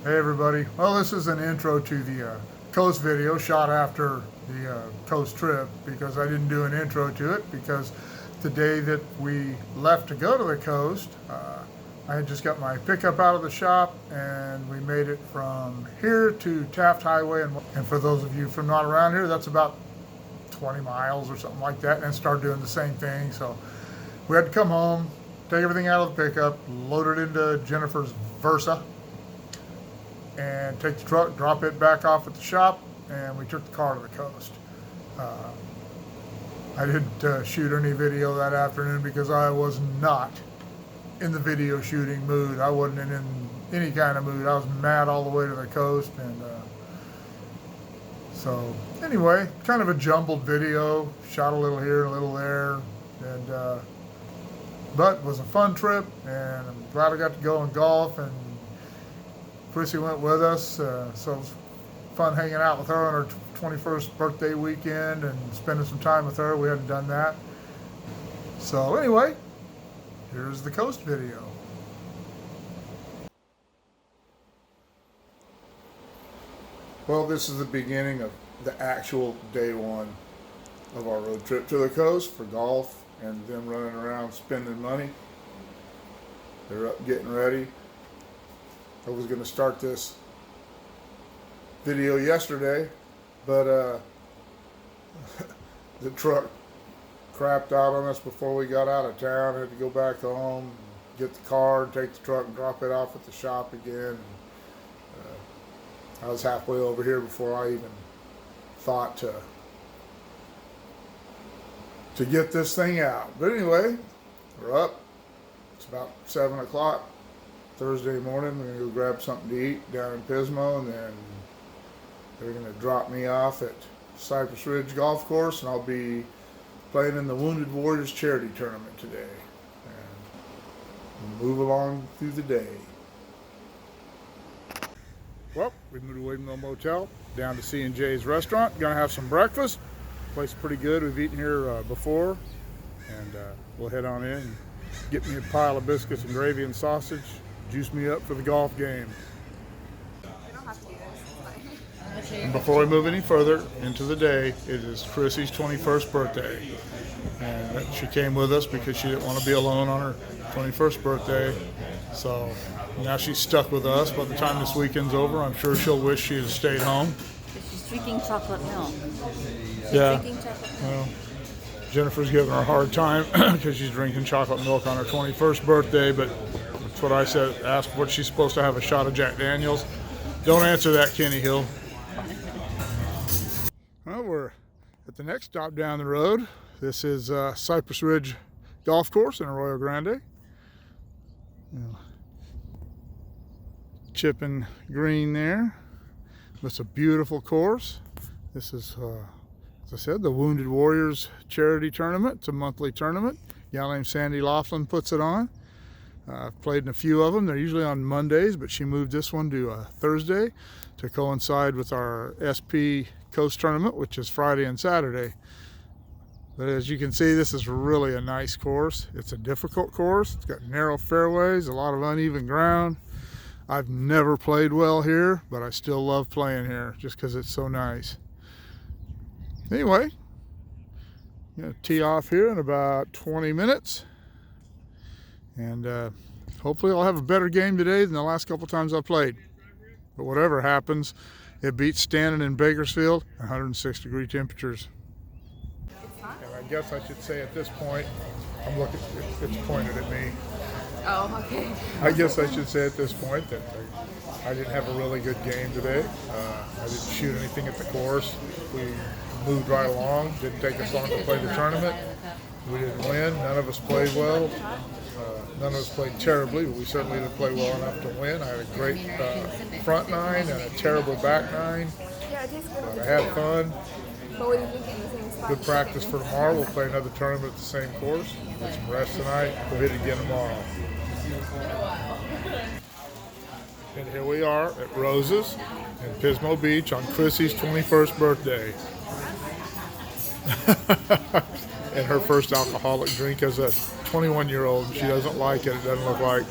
Hey everybody. Well, this is an intro to the coast video shot after the coast trip because I didn't do an intro to it because the day that we left to go to the coast, I had just got my pickup out of the shop and we made it from here to Taft Highway. And for those of you from not around here, that's about 20 miles or something like that, and start doing the same thing. So we had to come home, take everything out of the pickup, load it into Jennifer's Versa, and take the truck, drop it back off at the shop, and we took the car to the coast. I didn't shoot any video that afternoon because I was not in the video shooting mood. I wasn't in any kind of mood. I was mad all the way to the coast, and so anyway, kind of a jumbled video, shot a little here, a little there, and but it was a fun trip, and I'm glad I got to go and golf, and Chrissy went with us, so it was fun hanging out with her on her 21st birthday weekend and spending some time with her. We hadn't done that. So anyway, here's the coast video. Well, this is the beginning of the actual day one of our road trip to the coast for golf and them running around spending money. They're up getting ready. I was going to start this video yesterday, but the truck crapped out on us before we got out of town. I had to go back home, get the car, take the truck and drop it off at the shop again. I was halfway over here before I even thought to get this thing out. But anyway, we're up. It's about 7 o'clock. Thursday morning, we're going to go grab something to eat down in Pismo, and then they're going to drop me off at Cypress Ridge Golf Course, and I'll be playing in the Wounded Warriors charity tournament today. And we'll move along through the day. Well, we moved away from the motel down to C&J's restaurant. Going to have some breakfast. Place is pretty good. We've eaten here before, and we'll head on in and get me a pile of biscuits and gravy and sausage. Juice me up for the golf game. We don't have to do this. It's fine. And before we move any further into the day, it is Chrissy's 21st birthday. And she came with us because she didn't want to be alone on her 21st birthday. So now she's stuck with us. By the time this weekend's over, I'm sure she'll wish she had stayed home. She's drinking chocolate milk. Yeah. Drinking chocolate milk. Well, Jennifer's giving her a hard time because she's drinking chocolate milk on her 21st birthday, but that's what I said. Asked what she's supposed to have, a shot of Jack Daniels. Don't answer that, Kenny Hill. Well, we're at the next stop down the road. This is Cypress Ridge Golf Course in Arroyo Grande. Chipping green there. It's a beautiful course. This is, as I said, the Wounded Warriors charity tournament. It's a monthly tournament. A gal named Sandy Laughlin puts it on. I've played in a few of them. They're usually on Mondays, but she moved this one to Thursday to coincide with our SP Coast Tournament, which is Friday and Saturday. But as you can see, this is really a nice course. It's a difficult course. It's got narrow fairways, a lot of uneven ground. I've never played well here, but I still love playing here just because it's so nice. Anyway, I'm going to tee off here in about 20 minutes. And hopefully I'll have a better game today than the last couple times I played. But whatever happens, it beats standing in Bakersfield, 106-degree temperatures. And I guess I should say at this point, I'm looking, it's pointed at me. Oh, okay. I guess I should say at this point that I didn't have a really good game today. I didn't shoot anything at the course. We moved right along. Didn't take us long to play the tournament. We didn't win. None of us played well. None of us played terribly, but we certainly didn't play well enough to win. I had a great front nine and a terrible back nine. But I had fun. Good practice for tomorrow. We'll play another tournament at the same course. Get some rest tonight. We'll hit again tomorrow. And here we are at Rose's in Pismo Beach on Chrissy's 21st birthday. And her first alcoholic drink as a 21-year-old. She doesn't like it. It doesn't look like.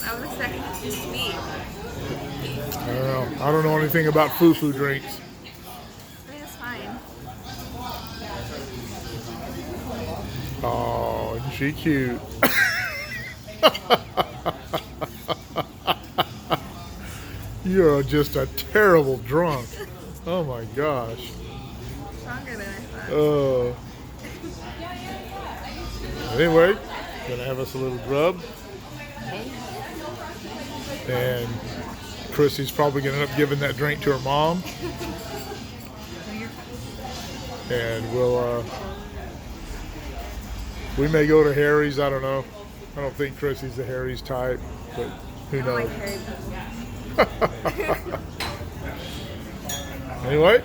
I was expecting it to be sweet. I don't know. I don't know anything about foo-foo drinks. I mean, it's fine. Oh, isn't she cute? You're just a terrible drunk. Oh my gosh. Stronger than I thought. Oh. Anyway, gonna have us a little grub. And Chrissy's probably gonna end up giving that drink to her mom. And we may go to Harry's, I don't know. I don't think Chrissy's the Harry's type, but who I don't knows? like hairy people. Anyway,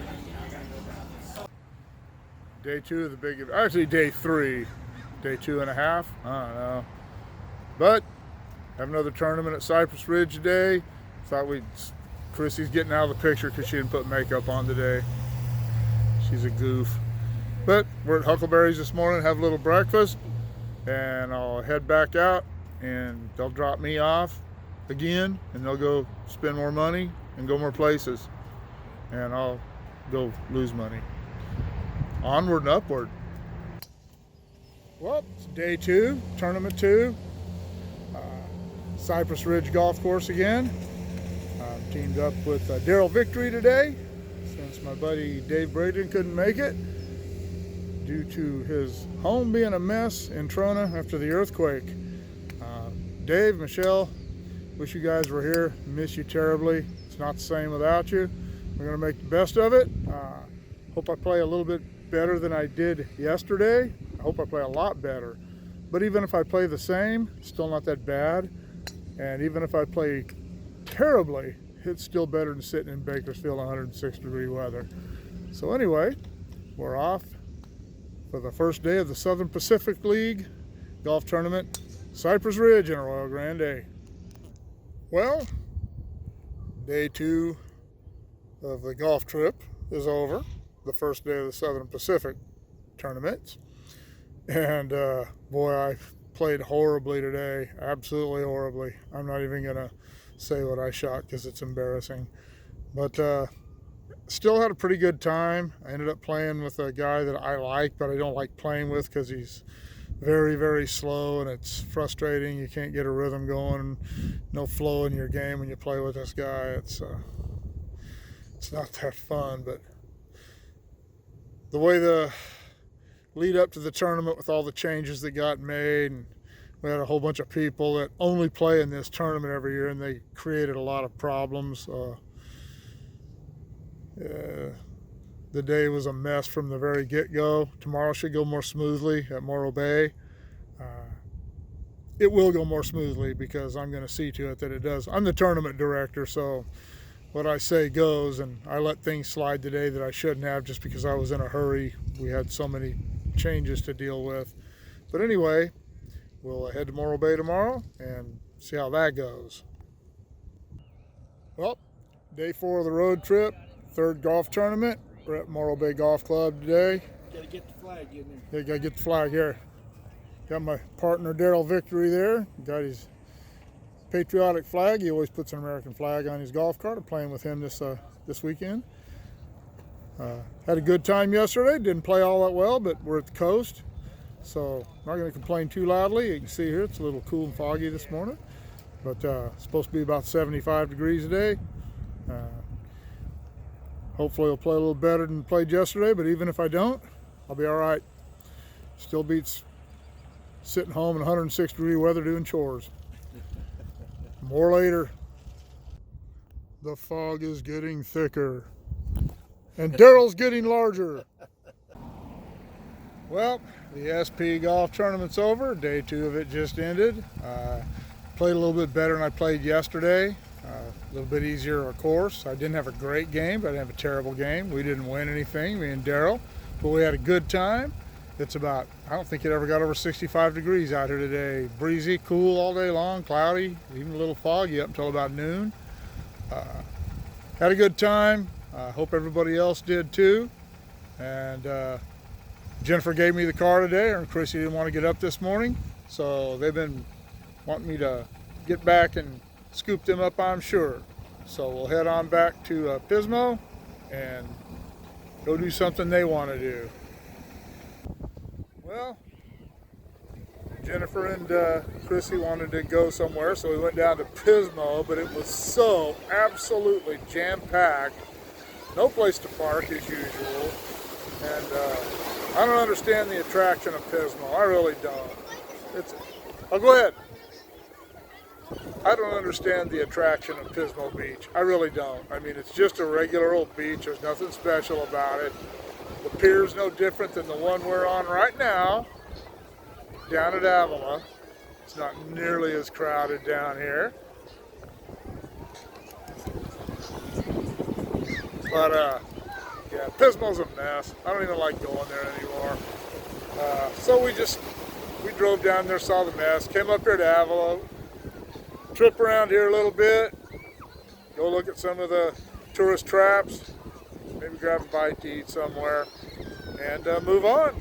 day 2 of the big, actually day 3, day 2.5, I don't know. But have another tournament at Cypress Ridge today. Thought Chrissy's getting out of the picture because she didn't put makeup on today. She's a goof. But we're at Huckleberry's this morning, have a little breakfast, and I'll head back out and they'll drop me off again and they'll go spend more money and go more places. And I'll go lose money. Onward and upward. Well, it's day 2, tournament 2. Cypress Ridge Golf Course again. I'm teamed up with Daryl Victory today, since my buddy Dave Brigdon couldn't make it due to his home being a mess in Trona after the earthquake. Dave, Michelle, wish you guys were here. Miss you terribly. It's not the same without you. We're going to make the best of it. Hope I play a little bit better than I did yesterday. I hope I play a lot better. But even if I play the same, it's still not that bad. And even if I play terribly, it's still better than sitting in Bakersfield in 106-degree weather. So anyway, we're off for the first day of the Southern Pacific League golf tournament, Cypress Ridge in Arroyo Grande. Well, day 2 of the golf trip is over, the first day of the Southern Pacific tournaments. And boy, I played horribly today, absolutely horribly. I'm not even gonna say what I shot because it's embarrassing. But still had a pretty good time. I ended up playing with a guy that I like, but I don't like playing with because he's very, very slow and it's frustrating. You can't get a rhythm going, no flow in your game when you play with this guy. It's not that fun, but the way the lead up to the tournament with all the changes that got made, and we had a whole bunch of people that only play in this tournament every year, and they created a lot of problems. The day was a mess from the very get-go. Tomorrow should go more smoothly at Morro Bay. It will go more smoothly because I'm going to see to it that it does. I'm the tournament director, so what I say goes, and I let things slide today that I shouldn't have just because I was in a hurry. We had so many changes to deal with. But anyway, we'll head to Morro Bay tomorrow and see how that goes. Well, day 4 of the road trip, 3rd golf tournament. We're at Morro Bay Golf Club today. Gotta get the flag in there. Yeah, gotta get the flag here. Got my partner Daryl Victory there. Got his patriotic flag. He always puts an American flag on his golf cart. I'm playing with him this weekend. Had a good time yesterday. Didn't play all that well, but we're at the coast, so I'm not going to complain too loudly. You can see here it's a little cool and foggy this morning, but it's supposed to be about 75 degrees today. Hopefully I'll play a little better than played yesterday, but even if I don't, I'll be all right. Still beats sitting home in 106-degree weather doing chores. More later. The fog is getting thicker. And Daryl's getting larger. Well, the SP golf tournament's over. Day 2 of it just ended. Played a little bit better than I played yesterday. A little bit easier, of course. I didn't have a great game, but I didn't have a terrible game. We didn't win anything, me and Daryl, but we had a good time. It's about, I don't think it ever got over 65 degrees out here today. Breezy, cool all day long, cloudy, even a little foggy up until about noon. Had a good time. Hope everybody else did too. And Jennifer gave me the car today, and Chrissy didn't want to get up this morning. So they've been wanting me to get back and scoop them up, I'm sure. So we'll head on back to Pismo and go do something they want to do. Well, Jennifer and Chrissy wanted to go somewhere, so we went down to Pismo, but it was so absolutely jam-packed. No place to park as usual. And I don't understand the attraction of Pismo. I really don't. Oh, go ahead. I don't understand the attraction of Pismo Beach. I really don't. I mean, it's just a regular old beach. There's nothing special about it. The pier's no different than the one we're on right now, down at Avila. It's not nearly as crowded down here. But, yeah, Pismo's a mess. I don't even like going there anymore. So we drove down there, saw the mess, came up here to Avila, trip around here a little bit, go look at some of the tourist traps, maybe grab a bite to eat somewhere, and move on.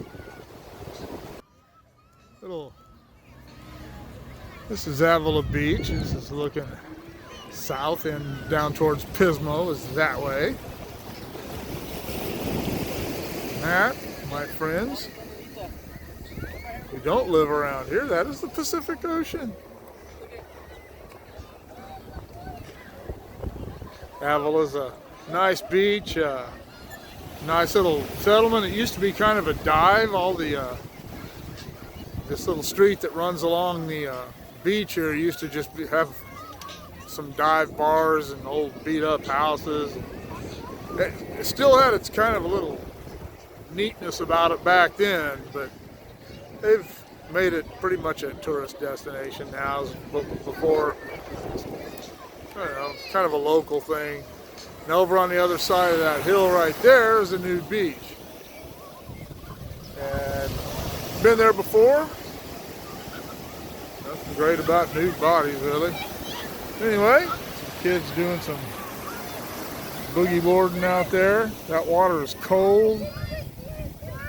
This is Avila Beach. This is looking south and down towards Pismo is that way. That, my friends, we don't live around here. That is the Pacific Ocean. Avila's a nice beach, nice little settlement. It used to be kind of a dive. This little street that runs along the beach here used to just have some dive bars and old beat-up houses. It still had its kind of a little neatness about it back then, but they've made it pretty much a tourist destination now. Before, I don't know, kind of a local thing. And over on the other side of that hill right there is a nude beach. And been there before. Nothing great about nude bodies, really. Anyway, some kids doing some boogie boarding out there. That water is cold.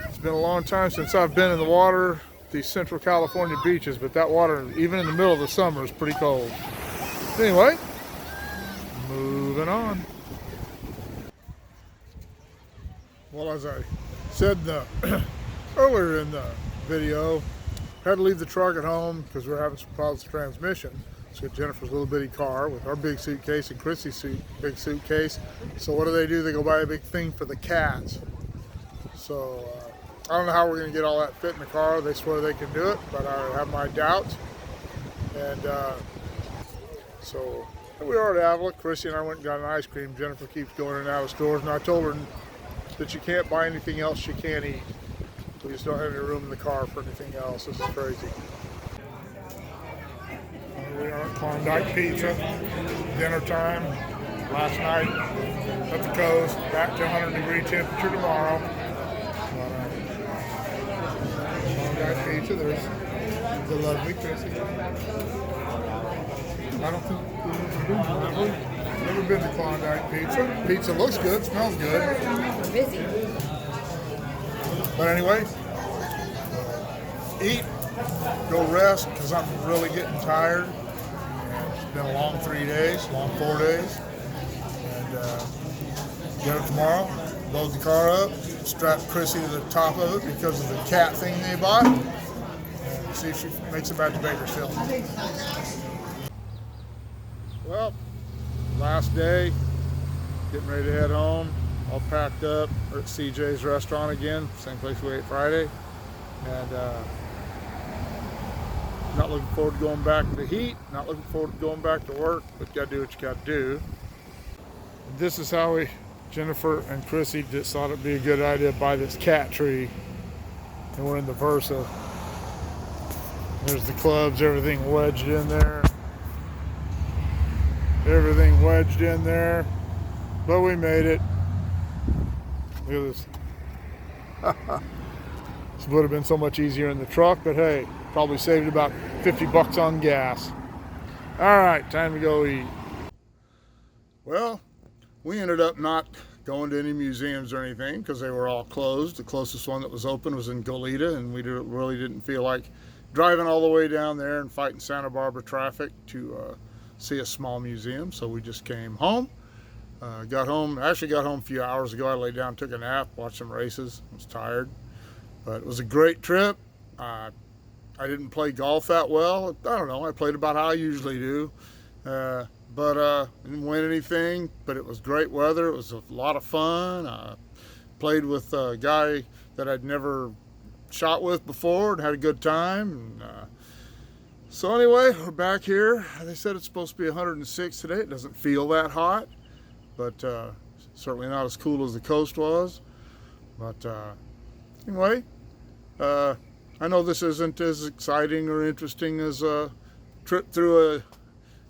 It's been a long time since I've been in the water, these Central California beaches, but that water, even in the middle of the summer, is pretty cold. Anyway, moving on. Well, as I said earlier in the video, had to leave the truck at home because we're having some problems with the transmission. So Jennifer's little bitty car with our big suitcase and Chrissy's big suitcase. So what do? They go buy a big thing for the cats. So I don't know how we're going to get all that fit in the car. They swear they can do it, but I have my doubts. And so here we are at Avila. Chrissy and I went and got an ice cream. Jennifer keeps going in and out of stores, and I told her that you can't buy anything else she can't eat. We just don't have any room in the car for anything else. This is crazy. Here we are at Klondike Pizza. Dinner time. Last night at the coast. Back to 100-degree temperature tomorrow. Klondike Pizza. There's the lovely Chrissy. I don't think we've never been to Klondike Pizza. Pizza looks good, smells good. We're busy. But anyway, eat, go rest, because I'm really getting tired. And it's been a long 3 days, long 4 days. And get up tomorrow, load the car up, strap Chrissy to the top of it because of the cat thing they bought, and see if she makes it back to Bakersfield. Well, last day, getting ready to head home. All packed up. We're at CJ's restaurant again, same place we ate Friday. And not looking forward to going back to the heat, not looking forward to going back to work, but you gotta do what you gotta do. This is how Jennifer and Chrissy just thought it'd be a good idea to buy this cat tree. And we're in the Versa. There's the clubs, everything wedged in there. Everything wedged in there. But we made it. Look at this. This would have been so much easier in the truck, but hey, probably saved about 50 bucks on gas. All right, time to go eat. Well, we ended up not going to any museums or anything because they were all closed. The closest one that was open was in Goleta, and we really didn't feel like driving all the way down there and fighting Santa Barbara traffic to see a small museum, so we just came home. Got home a few hours ago. I laid down, took a nap, watched some races. I was tired, but it was a great trip. I didn't play golf that well. I don't know, I played about how I usually do. But didn't win anything, but it was great weather. It was a lot of fun. Played with a guy that I'd never shot with before and had a good time. So anyway, we're back here. They said it's supposed to be 106 today. It doesn't feel that hot, but certainly not as cool as the coast was. But anyway, I know this isn't as exciting or interesting as a trip through a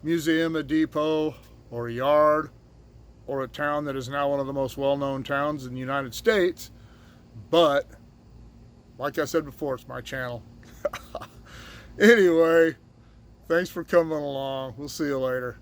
museum, a depot, or a yard, or a town that is now one of the most well-known towns in the United States. But like I said before, it's my channel. Anyway, thanks for coming along. We'll see you later.